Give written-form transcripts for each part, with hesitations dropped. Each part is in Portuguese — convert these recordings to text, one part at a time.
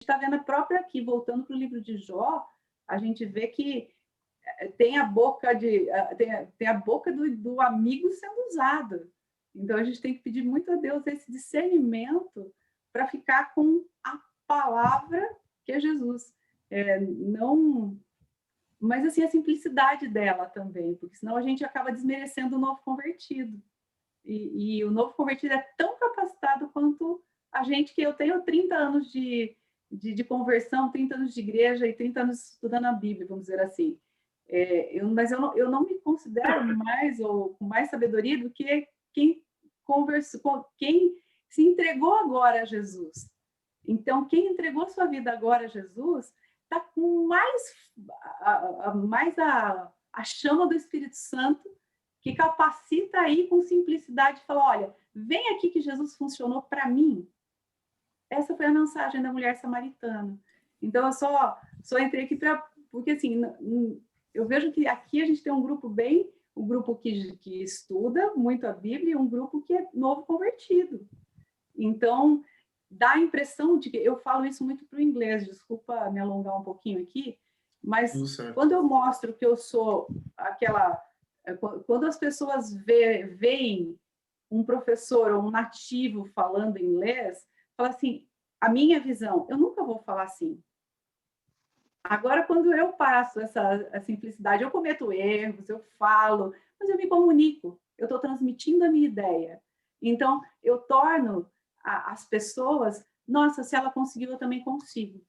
está vendo a própria aqui, voltando para o livro de Jó, a gente vê que tem a boca tem a boca do amigo sendo usada. Então a gente tem que pedir muito a Deus esse discernimento para ficar com a palavra que é Jesus. Não, mas assim a simplicidade dela também, porque senão a gente acaba desmerecendo o novo convertido. E o novo convertido é tão capacitado quanto a gente, que eu tenho 30 anos de conversão, 30 anos de igreja e 30 anos estudando a Bíblia, vamos dizer assim. Mas eu não me considero mais ou com mais sabedoria do que quem conversou, quem se entregou agora a Jesus. Então, quem entregou sua vida agora a Jesus está com a chama do Espírito Santo, que capacita aí com simplicidade, fala, olha, vem aqui que Jesus funcionou para mim. Essa foi a mensagem da mulher samaritana. Então, eu só entrei aqui porque, assim, eu vejo que aqui a gente tem um grupo um grupo que estuda muito a Bíblia e um grupo que é novo convertido. Então, dá a impressão de que, eu falo isso muito para o inglês, desculpa me alongar um pouquinho aqui, mas quando eu mostro que eu sou quando as pessoas veem um professor ou um nativo falando inglês, fala assim, a minha visão, eu nunca vou falar assim. Agora, quando eu passo a simplicidade, eu cometo erros, eu falo, mas eu me comunico, eu estou transmitindo a minha ideia. Então, eu torno as pessoas, nossa, se ela conseguiu, eu também consigo.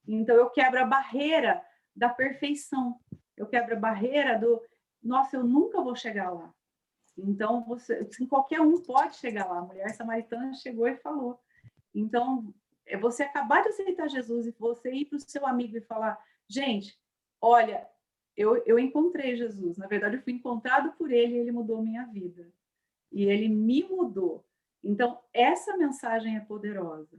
Então, eu quebro a barreira da perfeição, eu quebro a barreira nossa, eu nunca vou chegar lá. Então, qualquer um pode chegar lá. A mulher samaritana chegou e falou. Então, é você acabar de aceitar Jesus e você ir para o seu amigo e falar, gente, olha, eu encontrei Jesus. Na verdade, eu fui encontrado por ele e ele mudou minha vida. E ele me mudou. Então, essa mensagem é poderosa.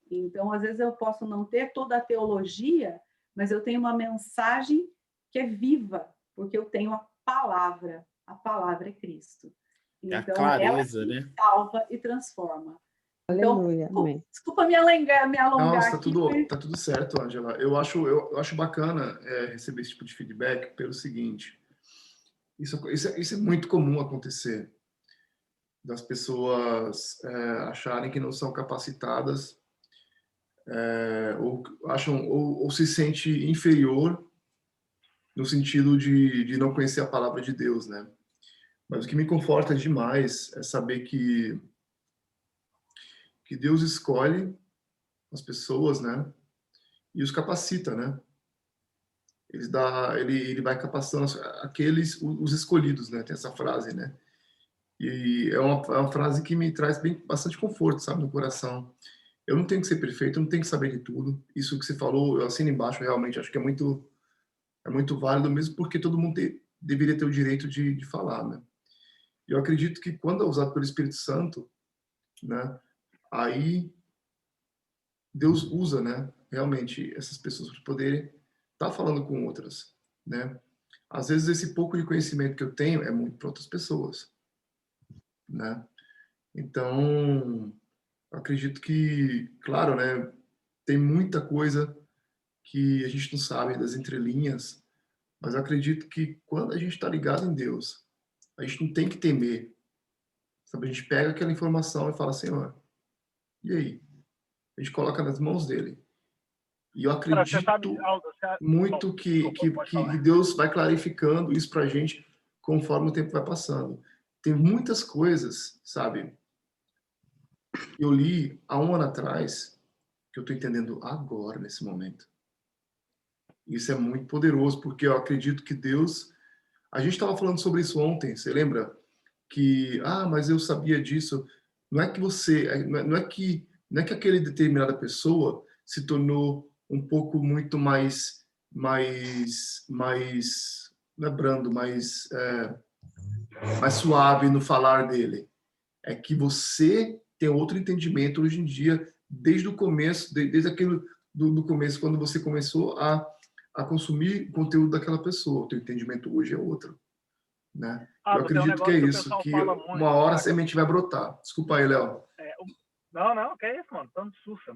Então, às vezes eu posso não ter toda a teologia, mas eu tenho uma mensagem que é viva, porque eu tenho a palavra. A palavra é Cristo. Então, a clareza, ela né? salva e transforma. Aleluia, então, amém. Desculpa me alongar Nossa, aqui. tá tudo certo, Ângela. Eu acho bacana receber esse tipo de feedback pelo seguinte. Isso é muito comum acontecer, das pessoas acharem que não são capacitadas, ou se sente inferior no sentido de não conhecer a palavra de Deus, né? Mas o que me conforta demais é saber que Deus escolhe as pessoas, né? E os capacita, né? Ele vai capacitando os escolhidos, né? Tem essa frase, né? E é uma frase que me traz bastante conforto, sabe, no coração. Eu não tenho que ser perfeito, eu não tenho que saber de tudo. Isso que você falou, eu assino embaixo, realmente, acho que é muito válido mesmo, porque todo mundo deveria ter o direito de falar, né? Eu acredito que quando é usado pelo Espírito Santo, né, aí Deus usa, né, realmente essas pessoas para poderem estar falando com outras, né? Às vezes esse pouco de conhecimento que eu tenho é muito para outras pessoas, né? Então, acredito que, claro, né, tem muita coisa que a gente não sabe das entrelinhas, mas acredito que quando a gente está ligado em Deus, a gente não tem que temer. Sabe? A gente pega aquela informação e fala, Senhor, e aí? A gente coloca nas mãos dele. E eu acredito muito que Deus vai clarificando isso para a gente conforme o tempo vai passando. Tem muitas coisas, sabe? Eu li há um ano atrás que eu estou entendendo agora, nesse momento. Isso é muito poderoso, porque eu acredito que Deus... A gente estava falando sobre isso ontem, você lembra? Mas eu sabia disso. Não é que não é que aquele determinada pessoa se tornou um pouco muito mais não é brando, mais suave no falar dele. É que você tem outro entendimento hoje em dia, desde o começo, desde aquilo do começo, quando você começou a consumir o conteúdo daquela pessoa. O teu entendimento hoje é outro, né? Eu acredito que é isso, que uma hora a semente vai brotar. Desculpa aí, Léo. Não, não, que é isso, mano. Tanto sussa.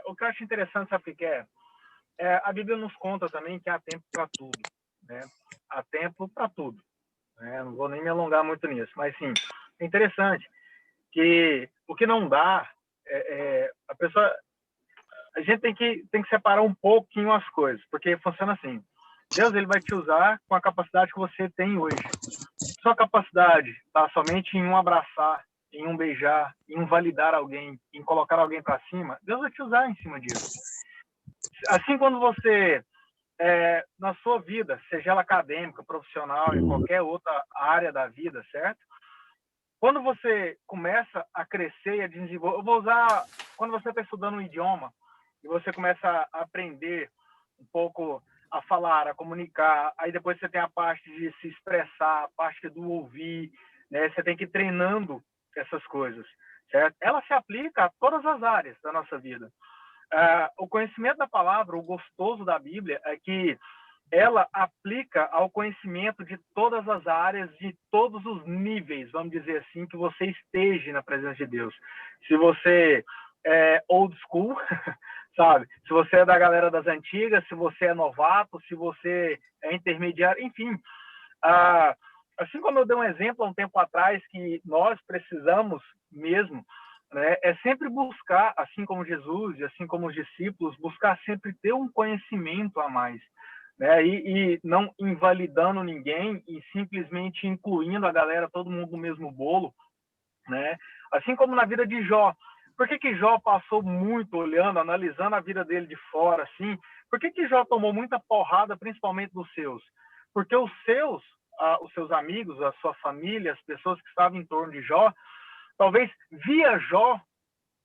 O que eu acho interessante, sabe o que é? A Bíblia nos conta também que há tempo para tudo, né? Há tempo para tudo. Né? Não vou nem me alongar muito nisso, mas sim, é interessante que o que não dá, a pessoa, a gente tem que separar um pouquinho as coisas, porque funciona assim. Deus ele vai te usar com a capacidade que você tem hoje. Sua capacidade está somente em um abraçar, em um beijar, em um validar alguém, em colocar alguém para cima. Deus vai te usar em cima disso. Assim, quando você, na sua vida, seja ela acadêmica, profissional, em qualquer outra área da vida, certo? Quando você começa a crescer e a desenvolver, eu vou usar, quando você está estudando um idioma e você começa a aprender um pouco a falar, a comunicar, aí depois você tem a parte de se expressar, a parte do ouvir, né? Você tem que ir treinando essas coisas, certo? Ela se aplica a todas as áreas da nossa vida. O conhecimento da palavra, o gostoso da Bíblia é que ela aplica ao conhecimento de todas as áreas, de todos os níveis, vamos dizer assim, que você esteja na presença de Deus. Se você é old school, sabe? Se você é da galera das antigas, se você é novato, se você é intermediário, enfim. Assim como eu dei um exemplo há um tempo atrás, que nós precisamos mesmo, né, é sempre buscar, assim como Jesus e assim como os discípulos, buscar sempre ter um conhecimento a mais. Né, e não invalidando ninguém e simplesmente incluindo a galera, todo mundo no mesmo bolo, né? Assim como na vida de Jó. Por que Jó passou muito olhando, analisando a vida dele de fora, assim? Por que Jó tomou muita porrada, principalmente dos seus? Porque os seus amigos, a sua família, as pessoas que estavam em torno de Jó, talvez via Jó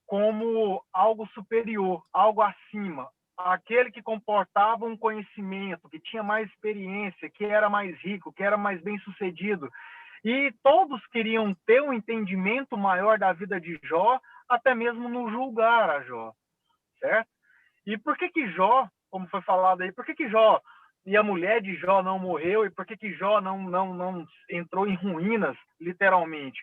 como algo superior, algo acima, aquele que comportava um conhecimento, que tinha mais experiência, que era mais rico, que era mais bem-sucedido. E todos queriam ter um entendimento maior da vida de Jó, até mesmo no julgar a Jó, certo? E por que Jó, como foi falado aí, por que Jó e a mulher de Jó não morreu e por que Jó não entrou em ruínas, literalmente?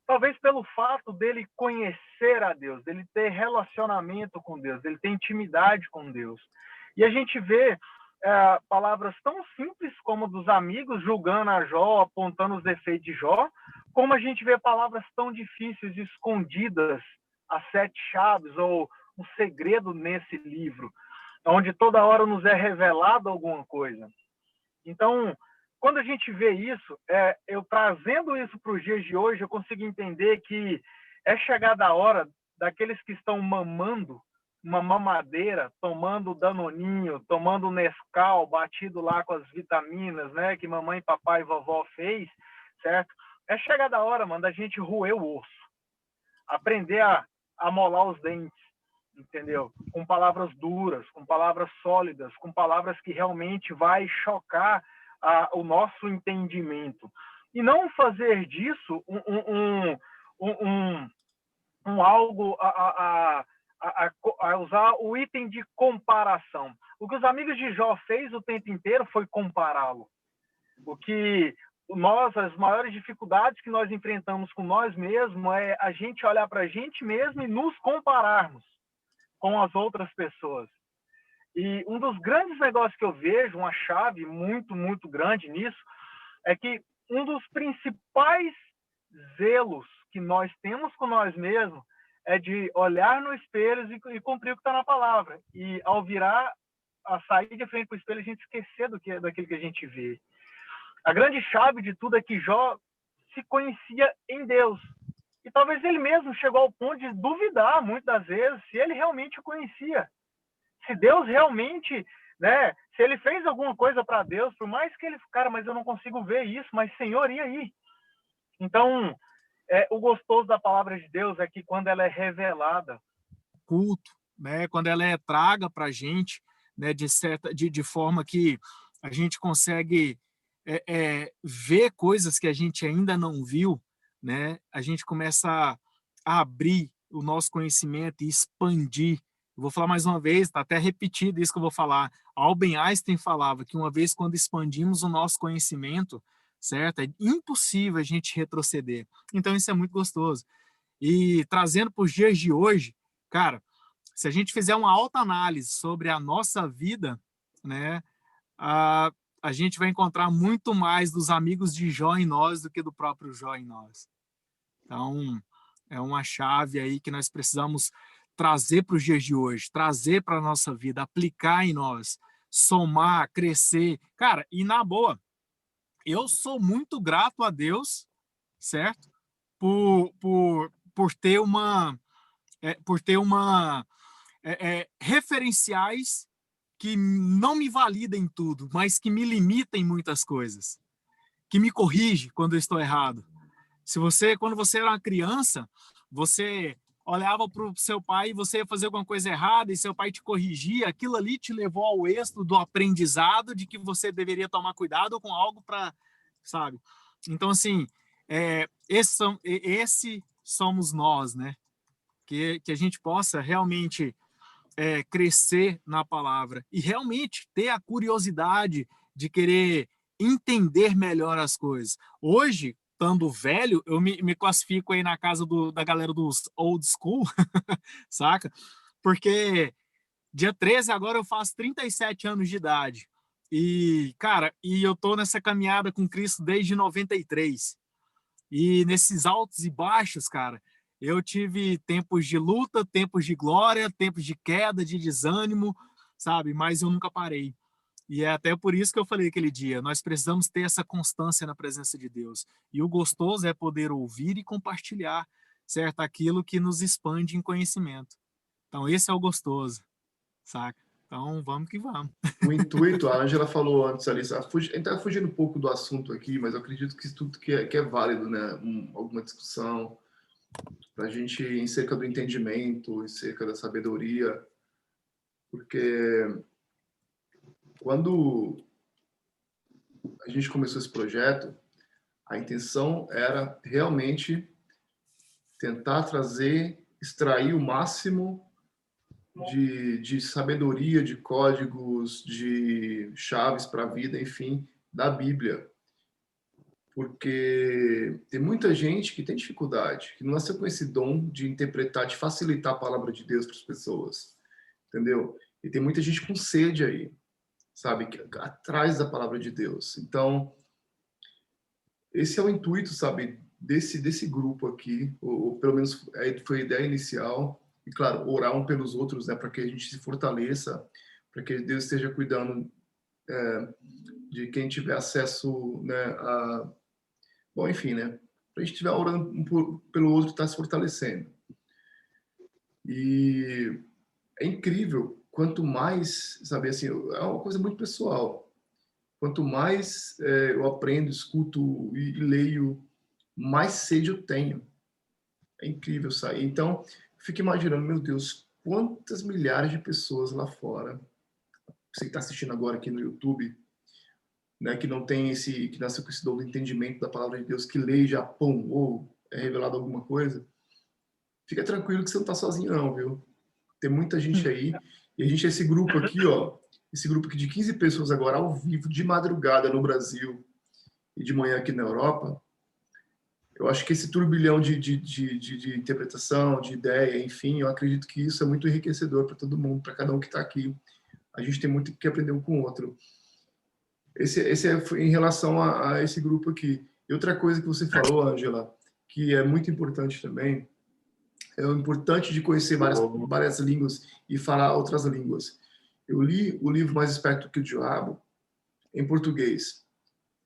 Talvez pelo fato dele conhecer a Deus, dele ter relacionamento com Deus, dele ter intimidade com Deus. E a gente vê palavras tão simples como dos amigos julgando a Jó, apontando os defeitos de Jó, como a gente vê palavras tão difíceis, escondidas, as 7 chaves, ou um segredo nesse livro, onde toda hora nos é revelado alguma coisa. Então, quando a gente vê isso, eu trazendo isso para os dias de hoje, eu consigo entender que é chegada a hora daqueles que estão mamando uma mamadeira, tomando Danoninho, tomando Nescau, batido lá com as vitaminas, né, que mamãe, papai e vovó fez, certo? É chegada a hora, mano, da gente roer o osso, aprender a molar os dentes, entendeu? Com palavras duras, com palavras sólidas, com palavras que realmente vai chocar o nosso entendimento. E não fazer disso um algo a usar o item de comparação. O que os amigos de Jó fez o tempo inteiro foi compará-lo. O que as maiores dificuldades que nós enfrentamos com nós mesmos é a gente olhar para a gente mesmo e nos compararmos com as outras pessoas. E um dos grandes negócios que eu vejo, uma chave muito, muito grande nisso, é que um dos principais zelos que nós temos com nós mesmos é de olhar no espelho e cumprir o que está na palavra. E ao a sair de frente para o espelho, a gente esquecer daquilo que a gente vê. A grande chave de tudo é que Jó se conhecia em Deus. E talvez ele mesmo chegou ao ponto de duvidar, muitas das vezes, se ele realmente o conhecia. Se Deus realmente, né, se ele fez alguma coisa para Deus, por mais que ele, cara, mas eu não consigo ver isso, mas Senhor, e aí? Então, o gostoso da palavra de Deus é que quando ela é revelada, culto, né, quando ela é traga para a gente, né, de forma que a gente consegue ver coisas que a gente ainda não viu, né, a gente começa a abrir o nosso conhecimento e expandir. Eu vou falar mais uma vez, está até repetido isso que eu vou falar. Albert Einstein falava que uma vez quando expandimos o nosso conhecimento, certo? É impossível a gente retroceder. Então isso é muito gostoso. E trazendo para os dias de hoje, cara, se a gente fizer uma autoanálise sobre a nossa vida, né, a gente vai encontrar muito mais dos amigos de Jó em nós do que do próprio Jó em nós. Então, é uma chave aí que nós precisamos trazer para os dias de hoje, trazer para a nossa vida, aplicar em nós, somar, crescer. Cara, e na boa, eu sou muito grato a Deus, certo? Por ter referenciais que não me validem tudo, mas que me limitem muitas coisas, que me corrige quando eu estou errado. Quando você era uma criança, você olhava para o seu pai e você ia fazer alguma coisa errada e seu pai te corrigia, aquilo ali te levou ao êxito do aprendizado de que você deveria tomar cuidado com algo para, sabe? Então, assim, esse somos nós, né? Que a gente possa realmente crescer na palavra e realmente ter a curiosidade de querer entender melhor as coisas. Hoje, estando velho, eu me classifico aí na casa da galera dos old school, saca? Porque dia 13 agora eu faço 37 anos de idade. E, cara, eu tô nessa caminhada com Cristo desde 93. E nesses altos e baixos, cara, eu tive tempos de luta, tempos de glória, tempos de queda, de desânimo, sabe? Mas eu nunca parei. E é até por isso que eu falei aquele dia, nós precisamos ter essa constância na presença de Deus. E o gostoso é poder ouvir e compartilhar, certo? Aquilo que nos expande em conhecimento. Então, esse é o gostoso, saca? Então, vamos que vamos. O intuito, a Ângela falou antes ali, a gente está fugindo um pouco do assunto aqui, mas eu acredito que isso tudo que é válido, né? Alguma discussão para a gente em cerca do entendimento, em cerca da sabedoria, porque quando a gente começou esse projeto, a intenção era realmente tentar extrair o máximo de sabedoria, de códigos, de chaves para a vida, enfim, da Bíblia. Porque tem muita gente que tem dificuldade, que não nasceu com esse dom de interpretar, de facilitar a palavra de Deus para as pessoas, entendeu? E tem muita gente com sede aí, sabe, atrás da palavra de Deus. Então, esse é o intuito, sabe, desse grupo aqui, ou pelo menos foi a ideia inicial. E, claro, orar um pelos outros, né, para que a gente se fortaleça, para que Deus esteja cuidando de quem tiver acesso, né, bom, enfim, né, para a gente estiver orando um pelo outro, estar se fortalecendo. E é incrível, quanto mais, sabe, assim, é uma coisa muito pessoal. Quanto mais eu aprendo, escuto e leio, mais sede eu tenho. É incrível sair. Então, fico imaginando, meu Deus, quantas milhares de pessoas lá fora, você que está assistindo agora aqui no YouTube, né, que não tem que nasceu com esse dom do entendimento da palavra de Deus, que lê e já, pum, ou é revelado alguma coisa, fica tranquilo que você não está sozinho não, viu? Tem muita gente aí, e a gente, esse grupo aqui, ó, esse grupo aqui de 15 pessoas agora ao vivo, de madrugada no Brasil e de manhã aqui na Europa, eu acho que esse turbilhão de interpretação, de ideia, enfim, eu acredito que isso é muito enriquecedor para todo mundo, para cada um que está aqui. A gente tem muito que aprender um com o outro. Esse é em relação a esse grupo aqui. E outra coisa que você falou, Ângela, que é muito importante também, é o importante de conhecer várias línguas e falar outras línguas. Eu li o livro Mais Esperto que o Diabo em português.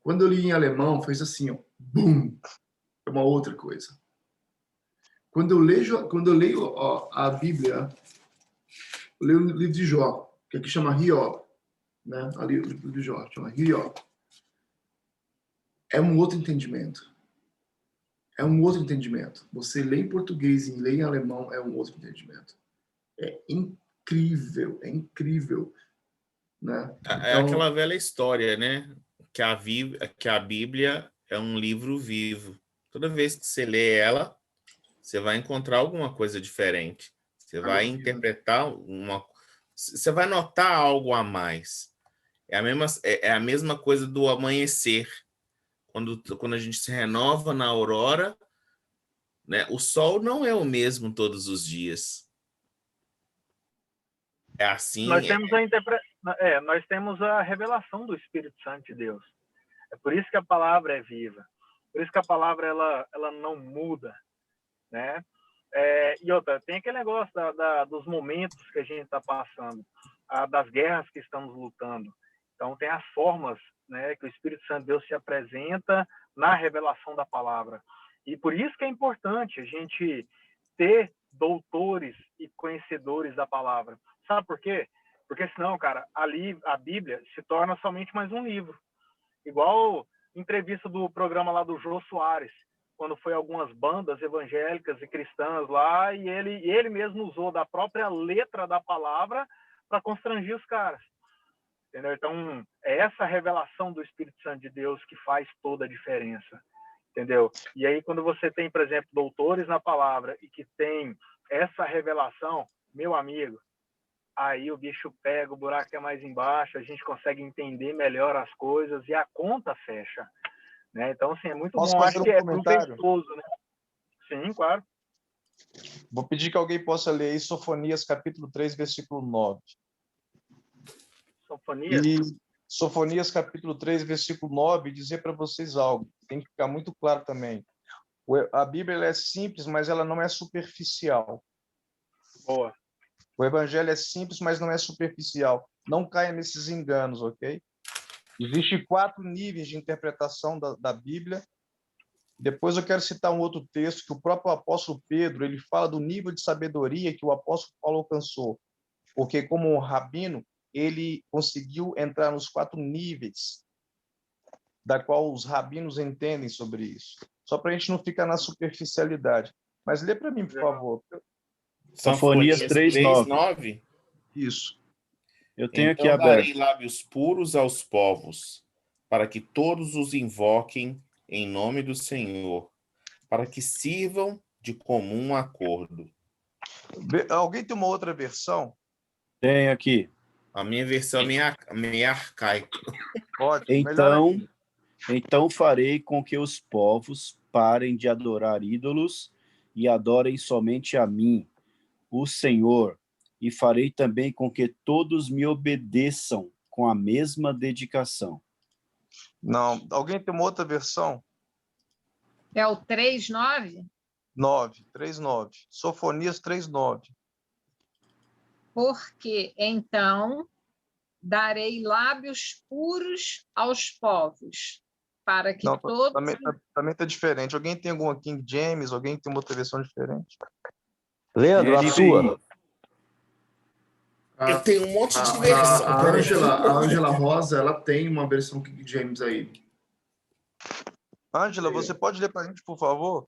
Quando eu li em alemão, fez assim, ó, bum! É uma outra coisa. Quando eu leio ó, a Bíblia, eu leio o livro de Jó, que aqui chama Hiob, né? Ali o livro de Jó chama Hiob. É um outro entendimento. É um outro entendimento. Você lê em português e lê em alemão, é um outro entendimento. É incrível, né? É Então, aquela velha história, né? Que a Bíblia é um livro vivo. Toda vez que você lê ela, você vai encontrar alguma coisa diferente. Você vai interpretar você vai notar algo a mais. É a mesma coisa do amanhecer. Quando a gente se renova na aurora, né? O sol não é o mesmo todos os dias. É assim, nós temos a revelação do Espírito Santo de Deus. É por isso que a palavra é viva. Por isso que a palavra ela não muda, né? E outra, tem aquele negócio dos momentos que a gente está passando, das guerras que estamos lutando. Então, tem as formas, né, que o Espírito Santo de Deus se apresenta na revelação da palavra. E por isso que é importante a gente ter doutores e conhecedores da palavra. Sabe por quê? Porque senão, cara, ali a Bíblia se torna somente mais um livro. Igual entrevista do programa lá do Jô Soares, quando foi algumas bandas evangélicas e cristãs lá, e ele mesmo usou da própria letra da palavra para constranger os caras. Entendeu? Então, é essa revelação do Espírito Santo de Deus que faz toda a diferença. Entendeu? E aí, quando você tem, por exemplo, doutores na palavra e que tem essa revelação, meu amigo, aí o bicho pega, o buraco é mais embaixo, a gente consegue entender melhor as coisas e a conta fecha. Né? Então, assim, é muito bom. Acho que é proveitoso, né? Sim, claro. Vou pedir que alguém possa ler aí Sofonias, capítulo 3, versículo 9. Sofonias, capítulo 3, versículo 9, dizer para vocês algo. Tem que ficar muito claro também. A Bíblia ela é simples, mas ela não é superficial. Boa. O Evangelho é simples, mas não é superficial. Não caia nesses enganos, ok? Existem 4 níveis de interpretação da Bíblia. Depois eu quero citar um outro texto que o próprio apóstolo Pedro, ele fala do nível de sabedoria que o apóstolo Paulo alcançou. Porque como um rabino, ele conseguiu entrar nos 4 níveis da qual os rabinos entendem sobre isso. Só para a gente não ficar na superficialidade. Mas lê para mim, por favor. Sofonias 3:9. Isso. Eu tenho então aqui aberto. darei lábios puros aos povos, para que todos os invoquem em nome do Senhor, para que sirvam de comum acordo. Alguém tem uma outra versão? Tem aqui. A minha versão é meio arcaica. Ótimo, então farei com que os povos parem de adorar ídolos e adorem somente a mim, o Senhor, e farei também com que todos me obedeçam com a mesma dedicação. Não. Alguém tem uma outra versão? É o 3:9? 3:9. Sofonias 3:9. Porque então darei lábios puros aos povos, para que todos... Também está diferente. Alguém tem alguma King James? Alguém tem uma outra versão diferente? Leandro, a sua. Eu tenho um monte de versão. A Ângela Rosa, ela tem uma versão King James aí. Ângela, você pode ler para a gente, por favor?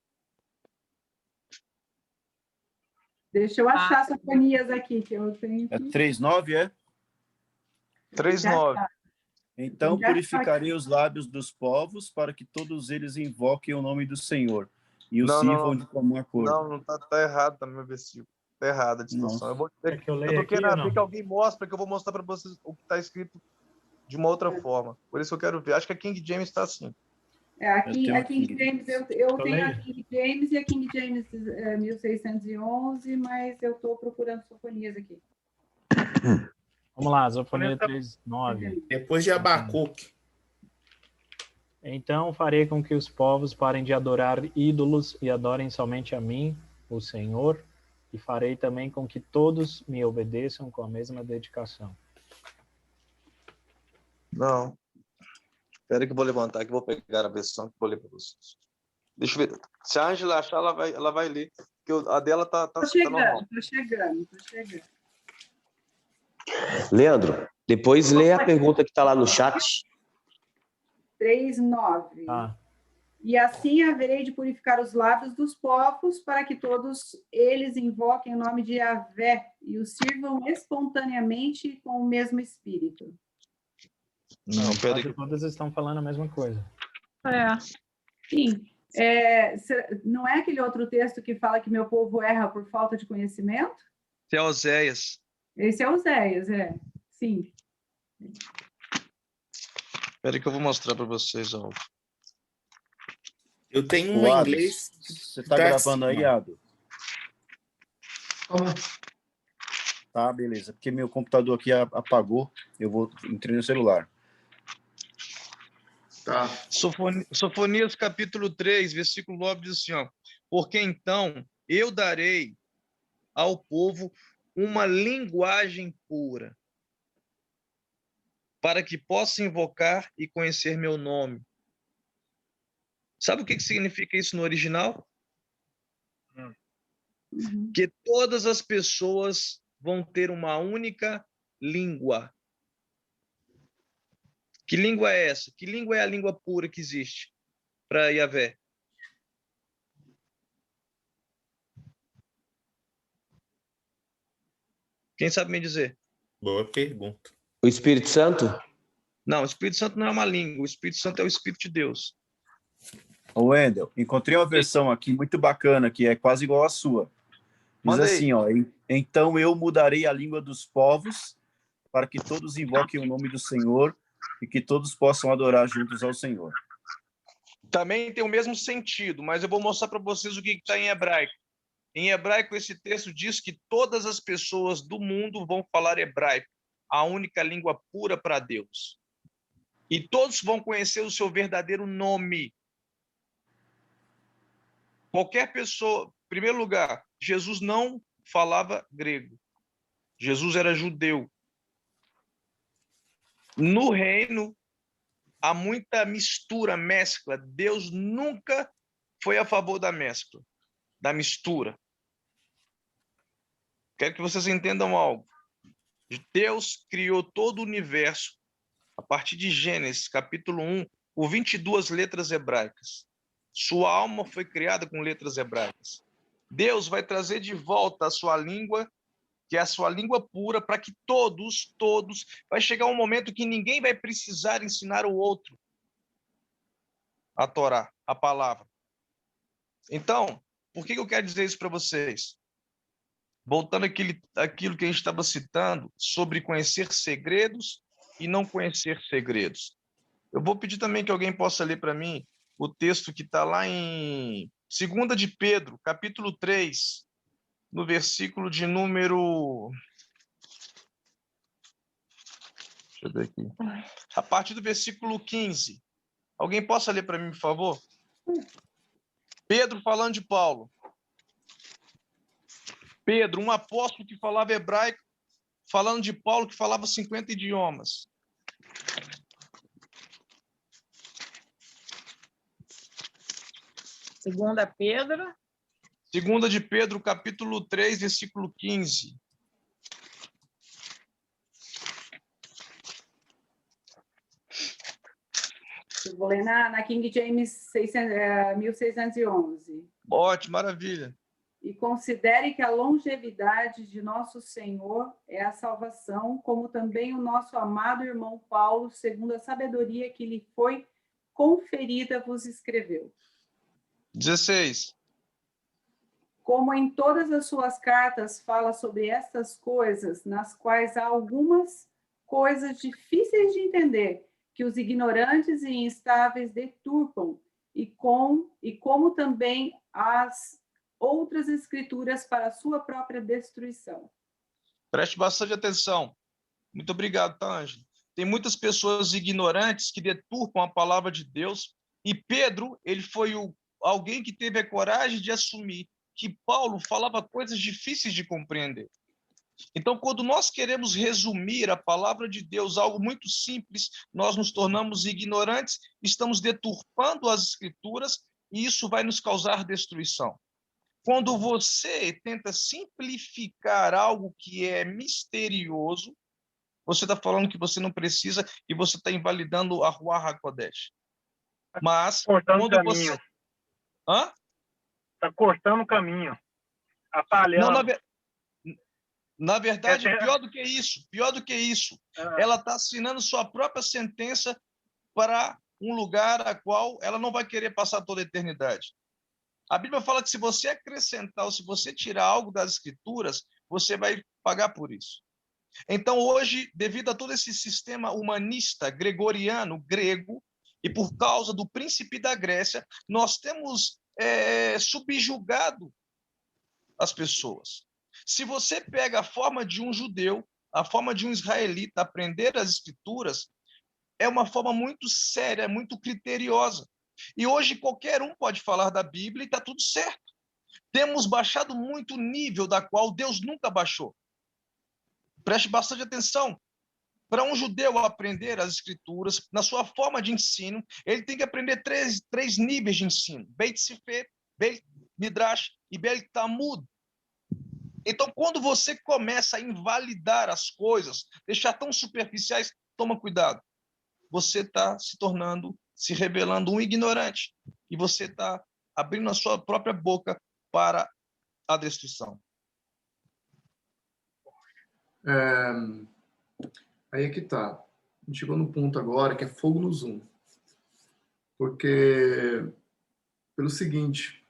Deixa eu achar Sofonias aqui, que eu tenho. É 3:9, é? 3:9. Então purificarei os lábios dos povos para que todos eles invoquem o nome do Senhor e o sirvam de comum acordo. Não, tá errado também o versículo. Tá errada a distorção. Eu tô querendo ver que alguém mostra, que eu vou mostrar para vocês o que está escrito de uma outra forma. Por isso eu quero ver. Acho que a King James está assim. A King James, eu tenho a King James e a King James 1611, mas eu estou procurando Sofonias aqui. Vamos lá, Sofonias 3:9. Depois de Abacuque. Então farei com que os povos parem de adorar ídolos e adorem somente a mim, o Senhor, e farei também com que todos me obedeçam com a mesma dedicação. Não. Espera que eu vou levantar, que eu vou pegar a versão que eu vou ler para vocês. Deixa eu ver. Se a Ângela achar, ela vai ler. Porque a dela tá normal. Tô chegando. Leandro, depois lê a pergunta que está lá no chat. 3:9. E assim haverei de purificar os lábios dos povos para que todos eles invoquem o nome de Yahvé e o sirvam espontaneamente com o mesmo espírito. Não, pera que todas estão falando a mesma coisa. Sim. Não é aquele outro texto que fala que meu povo erra por falta de conhecimento? Esse é Oséias. Esse é Oséias, sim. Espera que eu vou mostrar para vocês algo. Eu tenho Ô, uma em Ado, inglês. você tá gravando aí, Ado? Calma. Tá, beleza. Porque meu computador aqui apagou. Entrei no celular. Tá. Sofonias capítulo 3, versículo 9 diz assim, ó, porque então eu darei ao povo uma linguagem pura, para que possa invocar e conhecer meu nome. Sabe o que significa isso no original? Que todas as pessoas vão ter uma única língua. Que língua é essa? Que língua é a língua pura que existe para Yahvé? Quem sabe me dizer? Boa pergunta. O Espírito Santo? Não, o Espírito Santo não é uma língua. O Espírito Santo é o Espírito de Deus. Ô, Wendel, encontrei uma versão aqui muito bacana, que é quase igual à sua. Diz Manda aí. assim, ó, então eu mudarei a língua dos povos para que todos invoquem o nome do Senhor e que todos possam adorar juntos ao Senhor. Também tem o mesmo sentido, mas eu vou mostrar para vocês o que está em hebraico. Em hebraico, esse texto diz que todas as pessoas do mundo vão falar hebraico, a única língua pura para Deus. E todos vão conhecer o seu verdadeiro nome. Qualquer pessoa, em primeiro lugar, Jesus não falava grego. Jesus era judeu. No reino, há muita mistura, mescla. Deus nunca foi a favor da mescla, da mistura. Quero que vocês entendam algo. Deus criou todo o universo, a partir de Gênesis, capítulo 1, por 22 letras hebraicas. Sua alma foi criada com letras hebraicas. Deus vai trazer de volta a sua língua, que é a sua língua pura, para que todos, vai chegar um momento que ninguém vai precisar ensinar o outro a Torá, a palavra. Então, por que eu quero dizer isso para vocês? Voltando àquilo que a gente estava citando, sobre conhecer segredos e não conhecer segredos. Eu vou pedir também que alguém possa ler para mim o texto que está lá em 2 de Pedro, capítulo 3, no versículo de número... Deixa eu ver aqui. A partir do versículo 15. Alguém possa ler para mim, por favor? Pedro falando de Paulo. Pedro, um apóstolo que falava hebraico, falando de Paulo que falava 50 idiomas. Segunda Pedro. 2 de Pedro, capítulo 3, versículo 15. Eu vou ler na King James 1611. Ótimo, maravilha. E considere que a longevidade de nosso Senhor é a salvação, como também o nosso amado irmão Paulo, segundo a sabedoria que lhe foi conferida, vos escreveu. 16. Como em todas as suas cartas fala sobre estas coisas, nas quais há algumas coisas difíceis de entender, que os ignorantes e instáveis deturpam, e como também as outras escrituras para a sua própria destruição. Preste bastante atenção. Muito obrigado, tá, Ângela? Tem muitas pessoas ignorantes que deturpam a palavra de Deus, e Pedro, ele foi alguém que teve a coragem de assumir que Paulo falava coisas difíceis de compreender. Então, quando nós queremos resumir a palavra de Deus, algo muito simples, nós nos tornamos ignorantes, estamos deturpando as escrituras, e isso vai nos causar destruição. Quando você tenta simplificar algo que é misterioso, você está falando que você não precisa e você está invalidando a Ruach HaKodesh. Mas, cortando quando caminho. você... Hã? Está cortando o caminho. Atalhando. Não, na verdade, pior do que isso. Ela está assinando sua própria sentença para um lugar a qual ela não vai querer passar toda a eternidade. A Bíblia fala que se você acrescentar ou se você tirar algo das Escrituras, você vai pagar por isso. Então, hoje, devido a todo esse sistema humanista gregoriano, grego, E por causa do príncipe da Grécia, nós temos subjugado as pessoas. Se você pega a forma de um judeu, a forma de um israelita aprender as escrituras, é uma forma muito séria, muito criteriosa. E hoje qualquer um pode falar da Bíblia e está tudo certo. Temos baixado muito o nível da qual Deus nunca baixou. Preste bastante atenção. Para um judeu aprender as escrituras, na sua forma de ensino, ele tem que aprender três níveis de ensino. Beit Sefer, Beit Midrash e Beit Talmud. Então, quando você começa a invalidar as coisas, deixar tão superficiais, toma cuidado. Você está se revelando um ignorante. E você está abrindo a sua própria boca para a destruição. Aí é que tá. A gente chegou no ponto agora que é fogo no Zoom. Porque, pelo seguinte,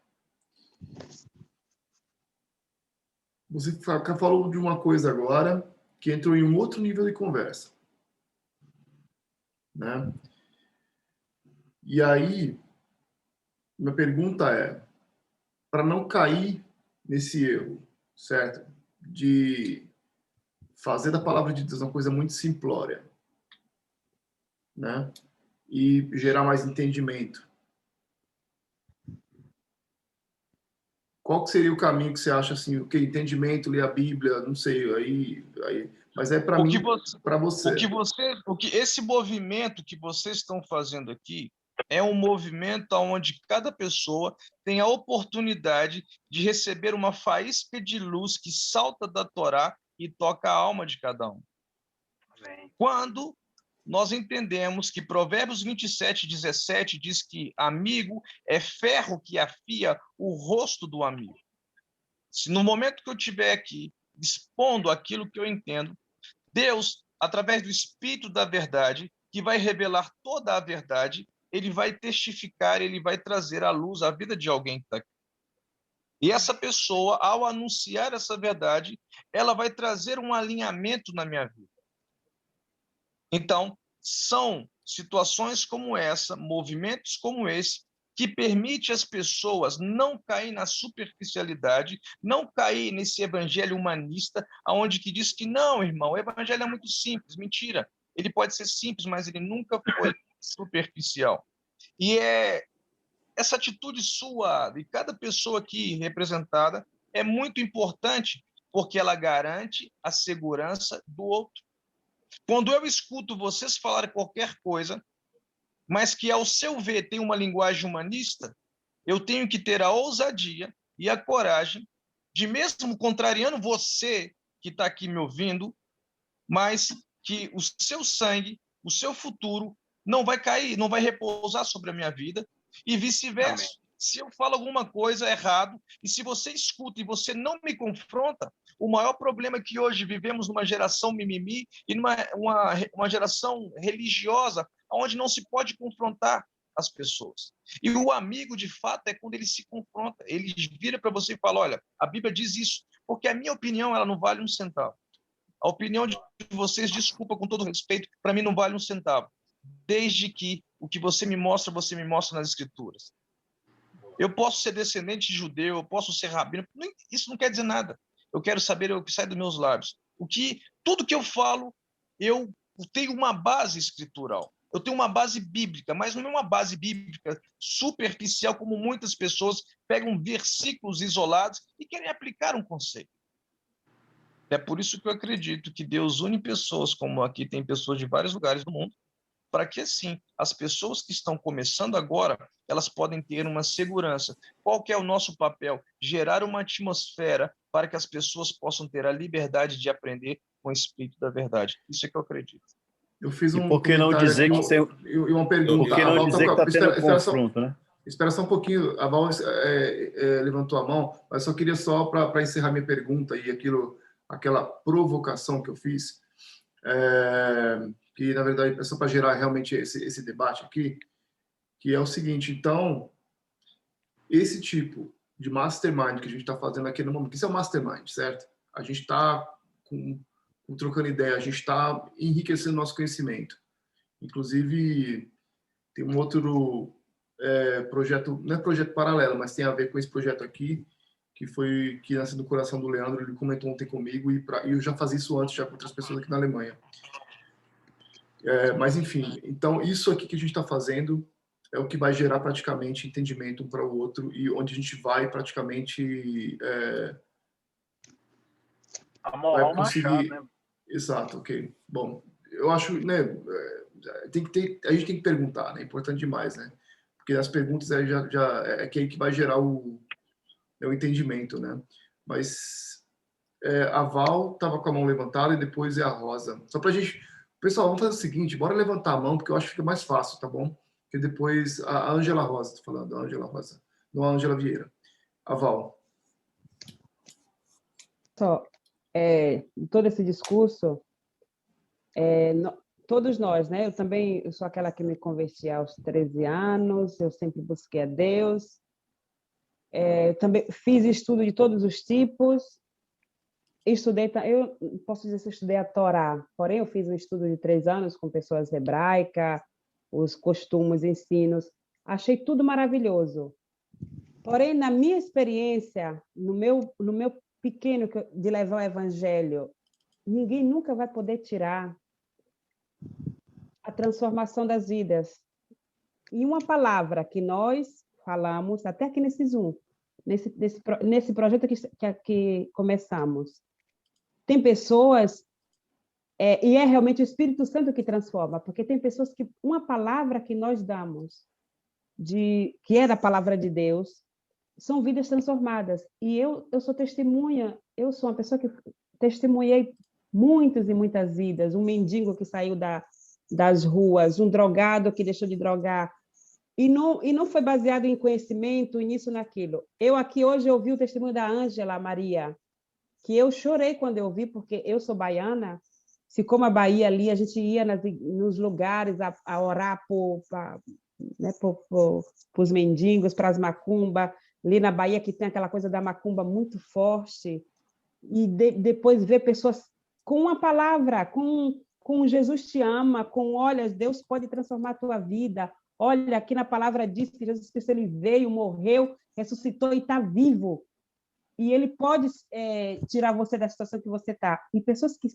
você falou de uma coisa agora que entrou em um outro nível de conversa, né? E aí, minha pergunta é, para não cair nesse erro, certo? De fazer da palavra de Deus uma coisa muito simplória, né? E gerar mais entendimento. Qual que seria o caminho que você acha assim, o que entendimento, ler a Bíblia, não sei, aí mas é para mim, para você. Esse movimento que vocês estão fazendo aqui é um movimento onde cada pessoa tem a oportunidade de receber uma faísca de luz que salta da Torá e toca a alma de cada um. Amém. Quando nós entendemos que Provérbios 27:17 diz que amigo é ferro que afia o rosto do amigo. Se no momento que eu estiver aqui expondo aquilo que eu entendo, Deus, através do Espírito da verdade, que vai revelar toda a verdade, ele vai testificar, ele vai trazer à luz a vida de alguém que está aqui. E essa pessoa, ao anunciar essa verdade, ela vai trazer um alinhamento na minha vida. Então, são situações como essa, movimentos como esse, que permite às pessoas não cair na superficialidade, não cair nesse evangelho humanista, onde que diz que não, irmão, o evangelho é muito simples. Mentira. Ele pode ser simples, mas ele nunca foi superficial. E essa atitude sua, de cada pessoa aqui representada, é muito importante, porque ela garante a segurança do outro. Quando eu escuto vocês falarem qualquer coisa, mas que, ao seu ver, tem uma linguagem humanista, eu tenho que ter a ousadia e a coragem de, mesmo contrariando você que está aqui me ouvindo, mas que o seu sangue, o seu futuro, não vai cair, não vai repousar sobre a minha vida, e vice-versa. Amém. Se eu falo alguma coisa errado, e se você escuta e você não me confronta, o maior problema é que hoje vivemos numa geração mimimi e uma geração religiosa, onde não se pode confrontar as pessoas. E o amigo, de fato, é quando ele se confronta. Ele vira para você e fala, olha, a Bíblia diz isso, porque a minha opinião ela não vale um centavo. A opinião de vocês, desculpa com todo respeito, para mim não vale um centavo. Desde que o que você me mostra nas Escrituras. Eu posso ser descendente de judeu, eu posso ser rabino, isso não quer dizer nada. Eu quero saber o que sai dos meus lábios. Tudo que eu falo, eu tenho uma base escritural. Eu tenho uma base bíblica, mas não é uma base bíblica superficial, como muitas pessoas pegam versículos isolados e querem aplicar um conceito. É por isso que eu acredito que Deus une pessoas, como aqui tem pessoas de vários lugares do mundo, para que, assim, as pessoas que estão começando agora, elas podem ter uma segurança. Qual que é o nosso papel? Gerar uma atmosfera para que as pessoas possam ter a liberdade de aprender com o Espírito da verdade. Isso é que eu acredito. Eu fiz um por que não dizer que tem... e uma pergunta. Por que não dizer que está tendo confronto, né? Espera só um pouquinho. A Val levantou a mão, mas só queria para encerrar minha pergunta e aquela provocação que eu fiz, que na verdade é só para gerar realmente esse debate aqui, que é o seguinte. Então, esse tipo de mastermind que a gente está fazendo aqui no momento, isso é um mastermind, certo? A gente está trocando ideia, a gente está enriquecendo nosso conhecimento. Inclusive, tem um outro projeto, não é projeto paralelo, mas tem a ver com esse projeto aqui, que nasce do coração do Leandro. Ele comentou ontem comigo, e eu já fazia isso antes já com outras pessoas aqui na Alemanha. Mas, enfim, então isso aqui que a gente está fazendo é o que vai gerar praticamente entendimento um para o outro, e onde a gente vai praticamente amarrar vai conseguir... machado, né? Exato, ok. Bom, eu acho, né, a gente tem que perguntar, né? É importante demais, né? Porque as perguntas aí é que vai gerar o entendimento, né? Mas a Val estava com a mão levantada, e depois é a Rosa. Só para a gente... Pessoal, vamos fazer o seguinte, bora levantar a mão, porque eu acho que fica mais fácil, tá bom? Porque depois a Ângela Rosa, tô falando, a Ângela Rosa, não a Ângela Vieira. A Val. Só, todo esse discurso, todos nós, né? Eu sou aquela que me converti aos 13 anos, eu sempre busquei a Deus, também fiz estudo de todos os tipos, eu posso dizer que eu estudei a Torá, porém eu fiz um estudo de 3 anos com pessoas hebraicas, os costumes, ensinos, achei tudo maravilhoso. Porém, na minha experiência, no meu pequeno de levar o evangelho, ninguém nunca vai poder tirar a transformação das vidas. E uma palavra que nós falamos, até aqui nesse Zoom, nesse projeto que começamos, tem pessoas, e é realmente o Espírito Santo que transforma, porque tem pessoas que uma palavra que nós damos, que é da palavra de Deus, são vidas transformadas. E eu sou testemunha, eu sou uma pessoa que testemunhei muitas e muitas vidas, um mendigo que saiu das ruas, um drogado que deixou de drogar, e não foi baseado em conhecimento, nisso, naquilo. Eu aqui hoje ouvi o testemunho da Ângela Maria, que eu chorei quando eu vi, porque eu sou baiana, se como a Bahia ali, a gente ia nos lugares a orar né, os mendigos, para as macumbas, ali na Bahia que tem aquela coisa da macumba muito forte, e depois ver pessoas com uma palavra, com Jesus te ama, olha, Deus pode transformar a tua vida, olha, aqui na palavra diz que Jesus Cristo ele veio, morreu, ressuscitou e está vivo, e ele pode tirar você da situação que você está. E pessoas que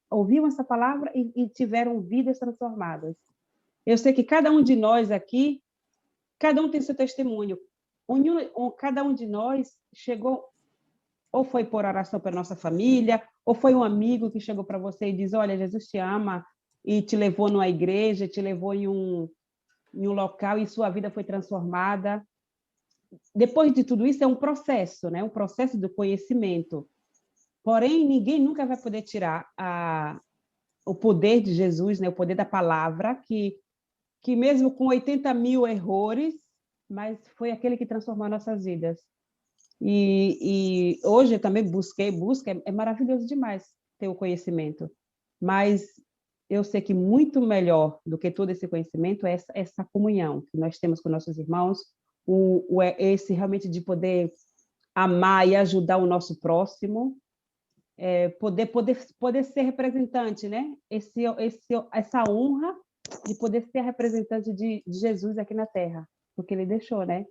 ouviram essa palavra e tiveram vidas transformadas. Eu sei que cada um de nós aqui, cada um tem seu testemunho. Cada um de nós chegou, ou foi por oração para nossa família, ou foi um amigo que chegou para você e diz, olha, Jesus te ama, e te levou numa igreja, te levou em um local, e sua vida foi transformada. Depois de tudo isso, é um processo, né? Um processo do conhecimento. Porém, ninguém nunca vai poder tirar o poder de Jesus, né? O poder da palavra, que mesmo com 80 mil errores, mas foi aquele que transformou nossas vidas. E hoje eu também busca, é maravilhoso demais ter o conhecimento, mas eu sei que muito melhor do que todo esse conhecimento é essa comunhão que nós temos com nossos irmãos, esse realmente de poder amar e ajudar o nosso próximo, poder ser representante, né? Essa honra de poder ser representante de Jesus aqui na Terra, porque ele deixou, né?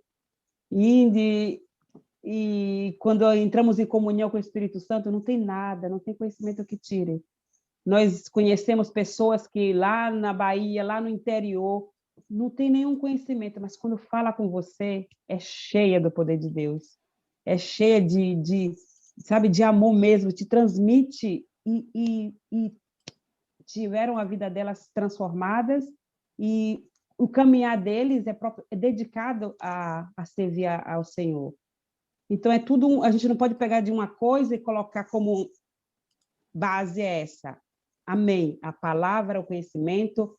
E quando entramos em comunhão com o Espírito Santo, não tem nada, não tem conhecimento que tire. Nós conhecemos pessoas que lá na Bahia, lá no interior, não tem nenhum conhecimento, mas quando fala com você, é cheia do poder de Deus, é cheia sabe, de amor mesmo, te transmite e tiveram a vida delas transformadas, e o caminhar deles é dedicado a servir ao Senhor. Então, é tudo, a gente não pode pegar de uma coisa e colocar como base essa. Amém. A palavra, o conhecimento.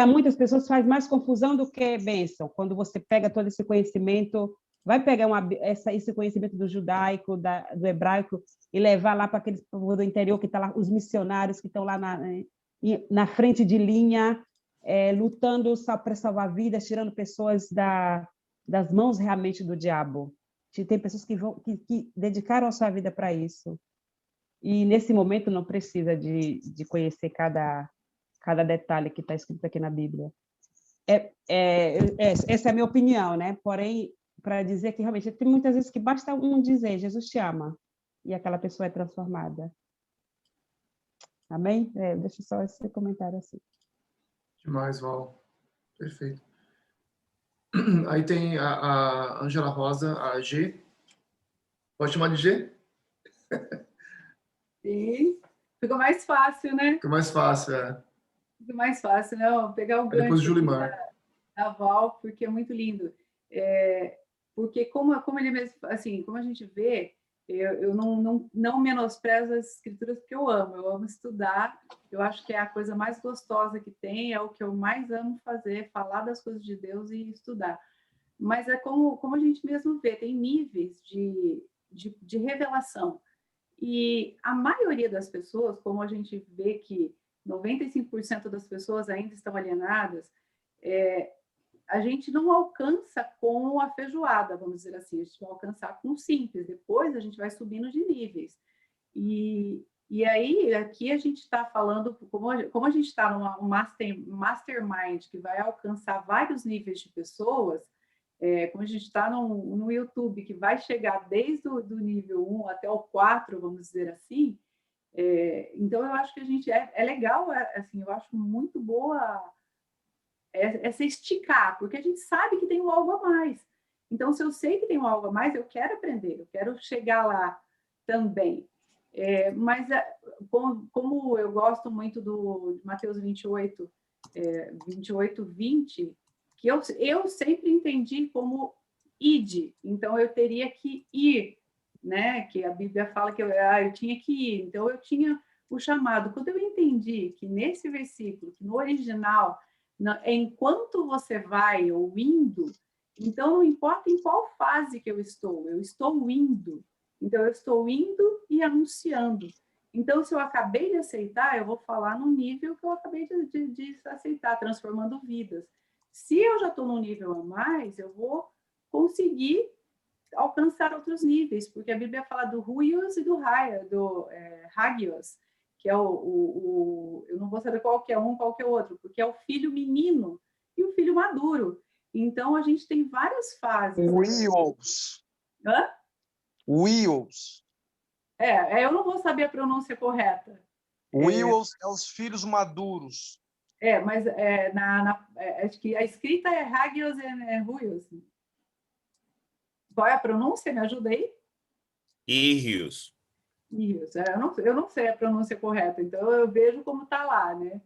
Muitas pessoas fazem mais confusão do que bênção. Quando você pega todo esse conhecimento, vai pegar esse conhecimento do judaico, do hebraico, e levar lá para aqueles povos do interior que estão lá, os missionários que estão lá na frente de linha, lutando para salvar vidas, tirando pessoas das mãos realmente do diabo. Tem pessoas que dedicaram a sua vida para isso. E, nesse momento, não precisa de conhecer cada detalhe que está escrito aqui na Bíblia. essa é a minha opinião, né? Porém, para dizer que realmente tem muitas vezes que basta um dizer, Jesus te ama, e aquela pessoa é transformada. Amém? Deixa só esse comentário assim. Demais, Val. Perfeito. Aí tem a Ângela Rosa, a G. Pode chamar de G? Sim. Fica mais fácil, né? Fica mais fácil, é. Fica mais fácil, né? Ó, pegar o Aí depois gancho Julimar. da Val, porque é muito lindo. Porque como ele mesmo, assim, como a gente vê, eu não menosprezo as escrituras porque eu amo estudar, eu acho que é a coisa mais gostosa que tem, é o que eu mais amo fazer, falar das coisas de Deus e estudar. Mas é como a gente mesmo vê, tem níveis de revelação. E a maioria das pessoas, como a gente vê que 95% das pessoas ainda estão alienadas, a gente não alcança com a feijoada, vamos dizer assim, a gente vai alcançar com o simples, depois a gente vai subindo de níveis. E aí, aqui a gente está falando, como a gente está numa mastermind que vai alcançar vários níveis de pessoas, como a gente está no YouTube, que vai chegar desde o nível 1 até o 4, vamos dizer assim, então eu acho que a gente é legal, assim, eu acho muito boa se esticar, porque a gente sabe que tem um algo a mais. Então, se eu sei que tem um algo a mais, eu quero aprender, eu quero chegar lá também. Mas, como eu gosto muito de Mateus 28, 20, que eu sempre entendi como ide, então eu teria que ir, né? Que a Bíblia fala que eu tinha que ir, então eu tinha o chamado. Quando eu entendi que nesse versículo, que no original, enquanto você vai ou indo, então não importa em qual fase que eu estou indo. Então eu estou indo e anunciando. Então, se eu acabei de aceitar, eu vou falar no nível que eu acabei de aceitar, transformando vidas. Se eu já estou num nível a mais, eu vou conseguir alcançar outros níveis, porque a Bíblia fala do Huios e do Hagios, que é eu não vou saber qual que é um, qual que é o outro, porque é o filho menino e o filho maduro. Então, a gente tem várias fases. Huios. Hã? Huios. Eu não vou saber a pronúncia correta. Huios é os filhos maduros. Mas acho que a escrita é Hagios e Huios. Qual é a pronúncia? Me ajuda aí. Irrios. Isso, eu não sei a pronúncia correta, então eu vejo como está lá, né?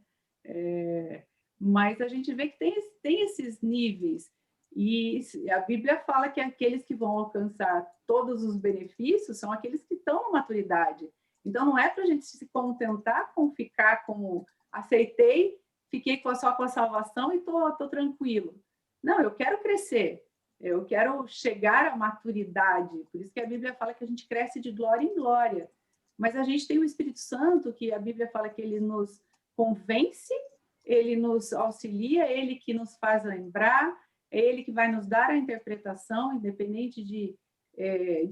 Mas a gente vê que tem esses níveis, e a Bíblia fala que aqueles que vão alcançar todos os benefícios são aqueles que estão na maturidade. Então não é para a gente se contentar com ficar como aceitei, fiquei só com a salvação e tô tranquilo. Não, eu quero crescer. Eu quero chegar à maturidade, por isso que a Bíblia fala que a gente cresce de glória em glória. Mas a gente tem o Espírito Santo, que a Bíblia fala que ele nos convence, ele nos auxilia, ele que nos faz lembrar, é ele que vai nos dar a interpretação, independente de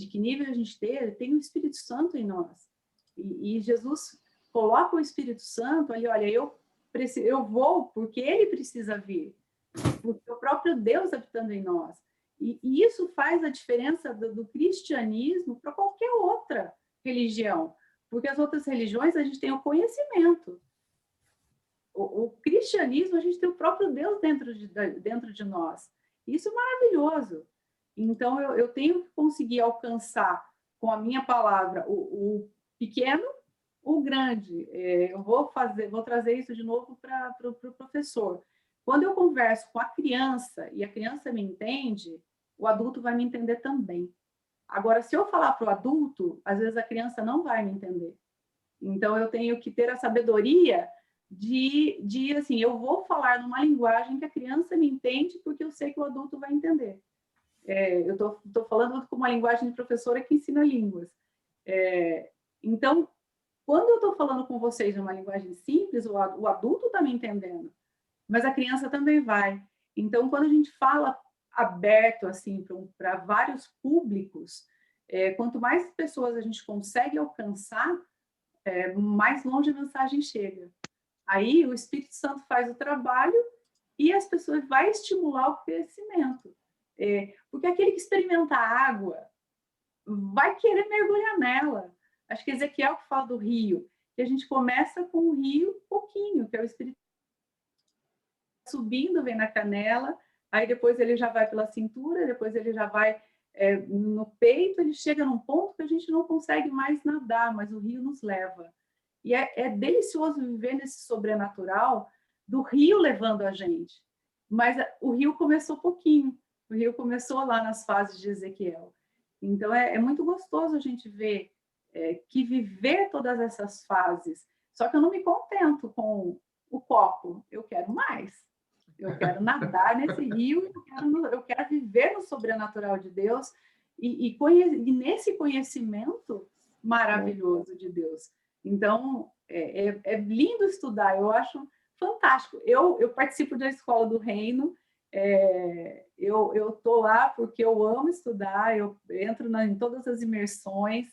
que nível a gente esteja, tem o Espírito Santo em nós. E Jesus coloca o Espírito Santo ali, olha, eu vou porque ele precisa vir, porque o próprio Deus habitando em nós. E isso faz a diferença do cristianismo para qualquer outra religião, porque as outras religiões a gente tem o conhecimento. O cristianismo, a gente tem o próprio Deus dentro de nós. Isso é maravilhoso. Então, eu tenho que conseguir alcançar com a minha palavra o pequeno, o grande. Eu vou trazer isso de novo para o professor. Quando eu converso com a criança e a criança me entende, o adulto vai me entender também. Agora, se eu falar para o adulto, às vezes a criança não vai me entender. Então, eu tenho que ter a sabedoria de assim, eu vou falar numa linguagem que a criança me entende, porque eu sei que o adulto vai entender. Eu estou falando com uma linguagem de professora que ensina línguas. Então, quando eu estou falando com vocês numa linguagem simples, o adulto está me entendendo, mas a criança também vai. Então, quando a gente fala aberto assim para vários públicos, quanto mais pessoas a gente consegue alcançar, mais longe a mensagem chega. Aí o Espírito Santo faz o trabalho e as pessoas vai estimular o crescimento. Porque aquele que experimenta a água vai querer mergulhar nela. Acho que Ezequiel que fala do rio, que a gente começa com o rio pouquinho, que é o Espírito subindo, vem na canela, aí depois ele já vai pela cintura, depois ele já vai no peito, ele chega num ponto que a gente não consegue mais nadar, mas o rio nos leva. E é delicioso viver nesse sobrenatural do rio levando a gente. Mas o rio começou pouquinho, o rio começou lá nas fases de Ezequiel. Então é muito gostoso a gente ver que viver todas essas fases. Só que eu não me contento com o copo, eu quero mais. Eu quero nadar nesse rio, eu quero viver no sobrenatural de Deus e nesse conhecimento maravilhoso de Deus. Então, é lindo estudar, eu acho fantástico. Eu participo da Escola do Reino, eu estou lá porque eu amo estudar, eu entro em todas as imersões.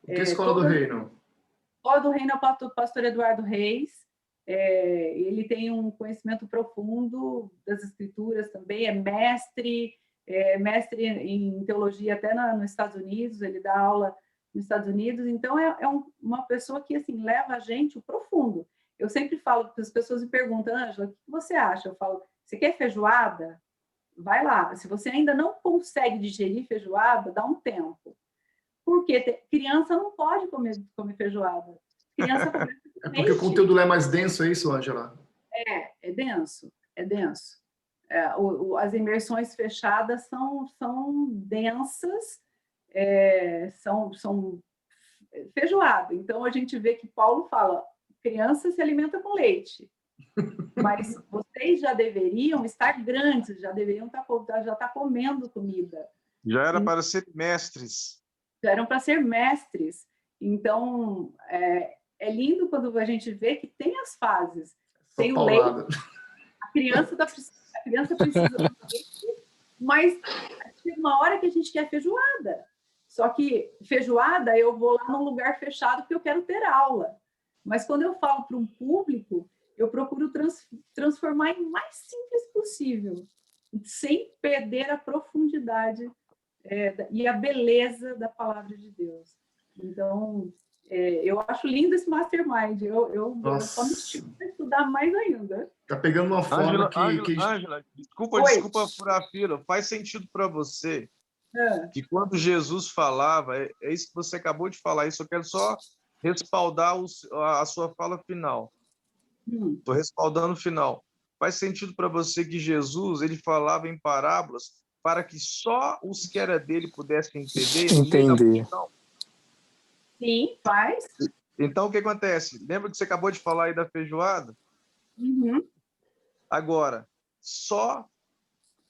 O que é a Escola do Reino? A Escola do Reino é o pastor Eduardo Reis. Ele tem um conhecimento profundo das escrituras também, é mestre em teologia até nos Estados Unidos, ele dá aula nos Estados Unidos, então uma pessoa que assim, leva a gente o profundo. Eu sempre falo, as pessoas me perguntam, Ângela, o que você acha? Eu falo, você quer feijoada? Vai lá. Se você ainda não consegue digerir feijoada, dá um tempo. Porque criança não pode comer feijoada. Criança começa com porque o conteúdo lá é mais denso, é isso, Ângela? É denso, é denso. As imersões fechadas são densas, são feijoada. Então, a gente vê que Paulo fala, criança se alimenta com leite. Mas vocês já deveriam estar grandes, já deveriam estar comendo comida. Já era para ser mestres. Já eram para ser mestres. Então, é lindo quando a gente vê que tem as fases. Tem o leite, a criança precisa do leite, mas tem uma hora que a gente quer feijoada. Só que feijoada, eu vou lá num lugar fechado porque eu quero ter aula. Mas quando eu falo para um público, eu procuro transformar em mais simples possível, sem perder a profundidade e a beleza da palavra de Deus. Então, eu acho lindo esse mastermind. Eu só me estimulo a estudar mais ainda. Tá pegando uma forma Ângela, desculpa furar a fila. Faz sentido para você que quando Jesus falava, é isso que você acabou de falar, isso eu quero só respaldar a sua fala final. Estou respaldando o final. Faz sentido para você que Jesus ele falava em parábolas para que só os que era dele pudessem entender? Sim, faz. Então, o que acontece? Lembra que você acabou de falar aí da feijoada? Agora, só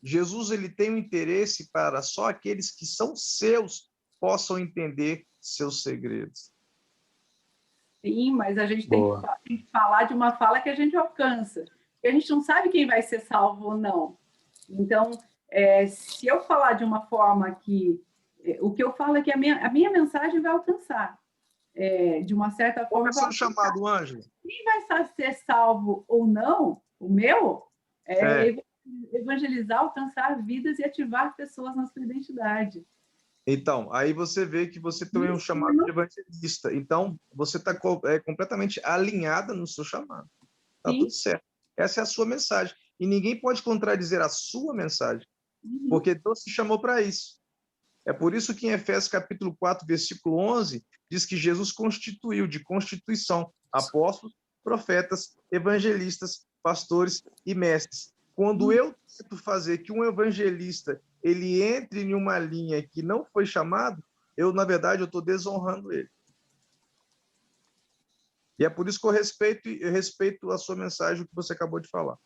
Jesus ele tem um interesse para só aqueles que são seus possam entender seus segredos. Sim, mas a gente tem que falar de uma fala que a gente alcança. Porque a gente não sabe quem vai ser salvo ou não. Então, se eu falar de uma forma que... o que eu falo é que a minha mensagem vai alcançar. De uma certa forma... Qual é o seu chamado, Ângela? Quem vai ser salvo ou não, o meu, evangelizar, alcançar vidas e ativar pessoas na sua identidade. Então, aí você vê que você tem um chamado de evangelista. Então, você está completamente alinhada no seu chamado. Está tudo certo. Essa é a sua mensagem. E ninguém pode contradizer a sua mensagem, porque Deus te chamou para isso. É por isso que em Efésios capítulo 4, versículo 11, diz que Jesus constituiu de constituição apóstolos, profetas, evangelistas, pastores e mestres. Quando eu tento fazer que um evangelista ele entre em uma linha que não foi chamado, na verdade, eu estou desonrando ele. E é por isso que eu respeito a sua mensagem, o que você acabou de falar.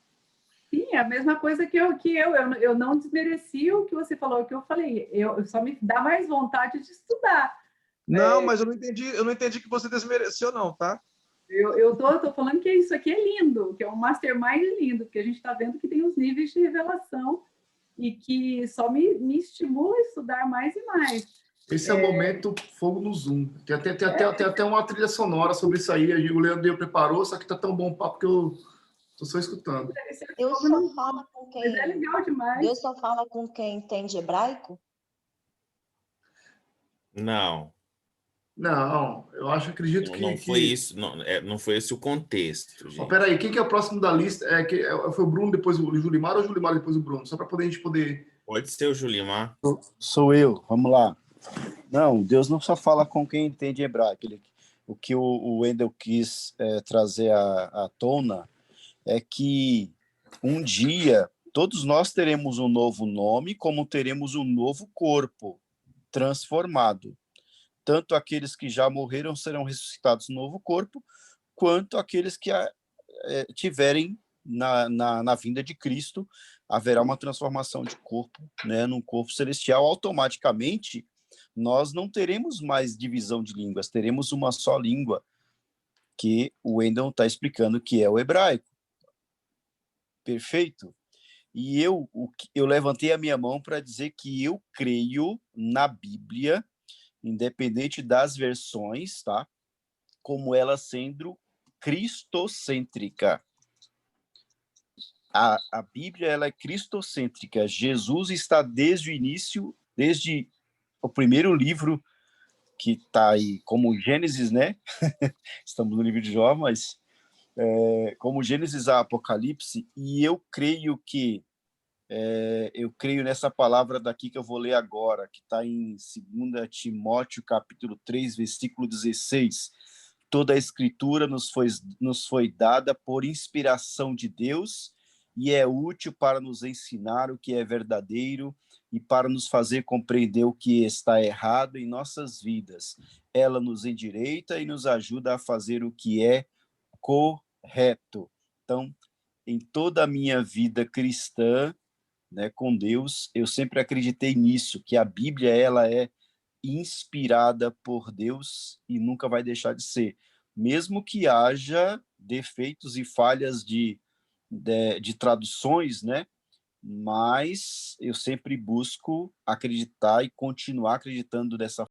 Sim, é a mesma coisa que eu não desmereci o que você falou, o que eu falei. Eu só me dá mais vontade de estudar. Não, mas eu não entendi que você desmereceu, não, tá? Eu tô falando que isso aqui é lindo, que é um mastermind lindo, porque a gente está vendo que tem os níveis de revelação e que só me estimula a estudar mais e mais. Esse é o momento fogo no Zoom. Tem até uma trilha sonora sobre isso aí. O Leandro preparou, só que tá tão bom o papo que eu Estou só escutando. Deus só fala com quem... Mas é legal demais. Deus só fala com quem entende hebraico? Não. Não, eu acredito Não foi isso, não foi esse o contexto, gente. Peraí, quem que é o próximo da lista? Foi o Bruno, depois o Julimar, ou o Julimar depois o Bruno? Só para a gente poder... Pode ser o Julimar. Sou eu, vamos lá. Não, Deus não só fala com quem entende hebraico. O que o Wendel quis trazer à tona é que um dia todos nós teremos um novo nome, como teremos um novo corpo transformado. Tanto aqueles que já morreram serão ressuscitados no novo corpo, quanto aqueles que tiverem na vinda de Cristo, haverá uma transformação de corpo, né, num corpo celestial. Automaticamente, nós não teremos mais divisão de línguas, teremos uma só língua, que o Wendel está explicando que é o hebraico. Perfeito? E eu levantei a minha mão para dizer que eu creio na Bíblia, independente das versões, tá? Como ela sendo cristocêntrica. A Bíblia, ela é cristocêntrica. Jesus está desde o início, desde o primeiro livro que está aí, como Gênesis, né? Estamos no livro de Jó, mas como Gênesis a Apocalipse, e eu creio nessa palavra daqui que eu vou ler agora, que está em 2 Timóteo, capítulo 3, versículo 16. Toda a Escritura nos foi dada por inspiração de Deus e é útil para nos ensinar o que é verdadeiro e para nos fazer compreender o que está errado em nossas vidas. Ela nos endireita e nos ajuda a fazer o que é correto. Então, em toda a minha vida cristã, né, com Deus, eu sempre acreditei nisso, que a Bíblia ela é inspirada por Deus e nunca vai deixar de ser, mesmo que haja defeitos e falhas de traduções, né? Mas eu sempre busco acreditar e continuar acreditando dessa